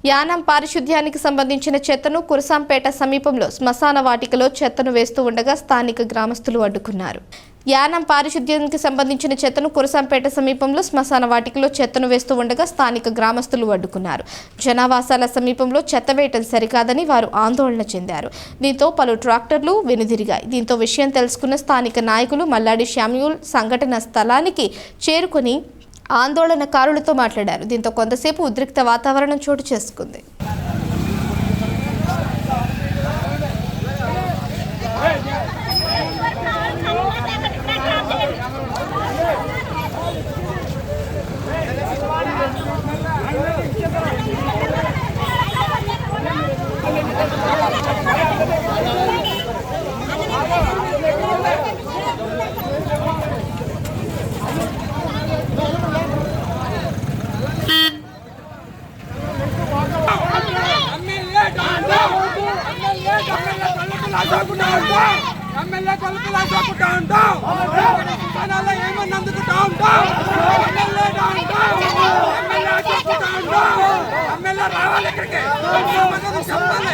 యానం పారిశుధ్యానికి సంబంధించిన చెత్తను కురసాంపేట సమీపంలో శ్మశాన వాటికలో చెత్తను వేస్తూ ఉండగా స్థానిక గ్రామస్తులు అడ్డుకున్నారు. యానం పారిశుధ్యానికి సంబంధించిన చెత్తను కురసాంపేట సమీపంలో శ్మశాన వాటికలో చెత్తను వేస్తూ ఉండగా స్థానిక గ్రామస్తులు అడ్డుకున్నారు. జనావాసాల సమీపంలో చెత్త వేయటం సరికాదని వారు ఆందోళన చెందారు. దీంతో పలు ట్రాక్టర్లు వెనుదిరిగాయి. దీంతో విషయం తెలుసుకున్న స్థానిక నాయకులు మల్లాడి శామ్యూల్ సంఘటన స్థలానికి చేరుకొని ఆందోళనకారులతో మాట్లాడారు. దీంతో కొంతసేపు ఉద్రిక్త వాతావరణం చోటు చేసుకుంది. ఎమ్మెల్యే కొలుపులు ఆశకుంటా ఉంటాం. స్థానాల్లో ఏమన్నా అందుకుంటా ఉంటాం. ఎమ్మెల్యే ఆశకుంటా ఉంటాం. ఎమ్మెల్యే రావాలి ఇక్కడికి చెప్పాలి.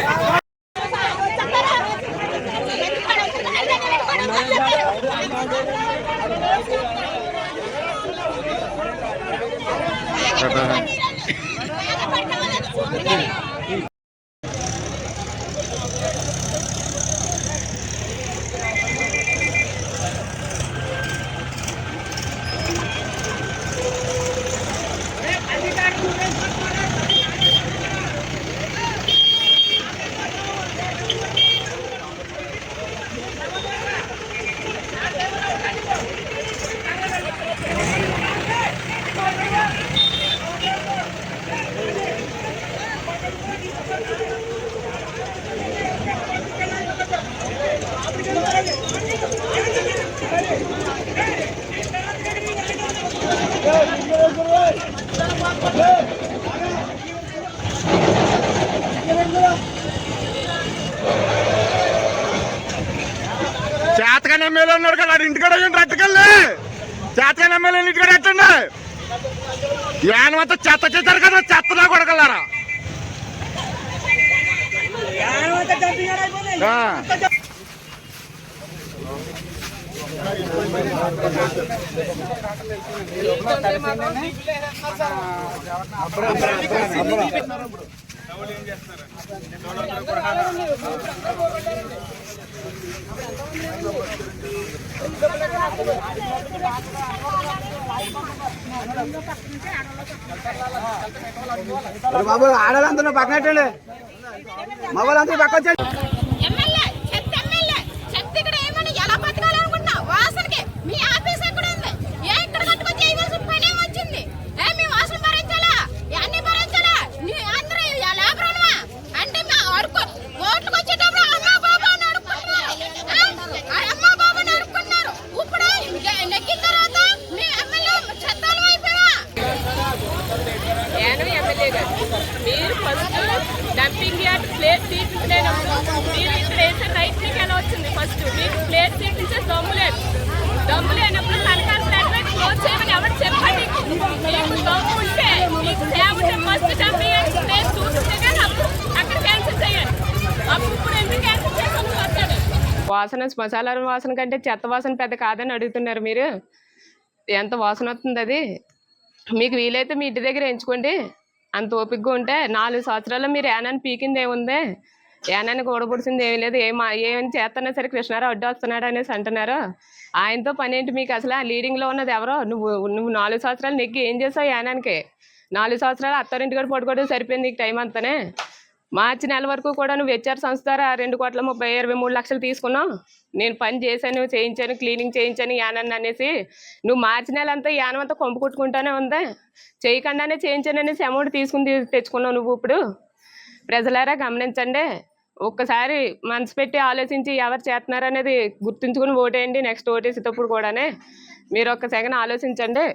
చేతకాని ఎమ్మెల్యే ఉన్నాడు కదా, ఇంటికాడ రట్టుకెళ్ళి చేతకాని ఎమ్మెల్యే ఇంటికాడ ఎట్టండి. యానం అంతా చెత్త చేశారు కదా, చెత్తలా కొడగలరా. బాబు ఆడాలంతా పక్కనట్టండి, మగవాళ్ళంతా పక్క వచ్చండి. మీరు ఫస్ట్ డంపింగ్ యార్డ్ ప్లేట్ తీపించలేను. మీరు ఇక్కడ వేసే రైట్ మీకు ఎలా వచ్చింది? ఫస్ట్ మీకు ప్లేట్ తీపించే దమ్ము లేనప్పుడు తనకాల ప్లేట్ క్లోజ్ చేయమని ఎవరు చెప్పండి. మీకు దమ్ము ఉంటే మీకు సేవ ఉంటే ఫస్ట్ డంపింగ్ యార్డ్ ప్లేట్ చూపిస్తే కానీ అప్పుడు అక్కడ క్యాన్సిల్ చేయండి. అప్పుడు ఇప్పుడు ఎందుకు క్యాన్సిల్ చేసి వస్తాడు? వాసన శ్మశాల వాసన కంటే చెత్త వాసన పెద్ద కాదని అడుగుతున్నారు మీరు. ఎంత వాసన వస్తుంది అది? మీకు వీలైతే మీ ఇంటి దగ్గర ఎంచుకోండి. అంత ఓపికగా ఉంటే 4 సంవత్సరాల్లో మీరు ఏనాన్ని పీకింది ఏముంది? ఏనాన్ని గోడపొడిచింది ఏమీ లేదు. ఏమని చేస్తున్నా సరే కృష్ణారావు అడ్డు వస్తున్నాడు అనేసి అంటున్నారు. ఆయనతో పని ఏంటి మీకు? అసలు ఆ లీడింగ్లో ఉన్నది ఎవరో? నువ్వు 4 సంవత్సరాలు నెగ్గి ఏం చేసావు? యానానికి 4 సంవత్సరాలు అత్తారింటి కూడా పడుకోవడం సరిపోయింది నీకు టైం అంతానే. మార్చి నెల వరకు కూడా నువ్వు హెచ్ఆర్ సంస్థ ద్వారా 2,23 లక్షలు తీసుకున్నావు. నేను పని చేశాను, చేయించాను, క్లీనింగ్ చేయించాను యానాన్ని అనేసి నువ్వు మార్చి నెల అంతా యానం అంతా కొంపు కొట్టుకుంటానే ఉంది. చేయకుండానే చేయించాను అనేసి అమౌంట్ తీసుకుని తెచ్చుకున్నావు నువ్వు. ఇప్పుడు ప్రజలారా గమనించండి, ఒక్కసారి మనసు పెట్టి ఆలోచించి ఎవరు చేస్తున్నారు అనేది గుర్తుంచుకుని ఓటేయండి. నెక్స్ట్ ఓటేసేటప్పుడు కూడానే మీరు ఒక్క సెకండ్ ఆలోచించండి.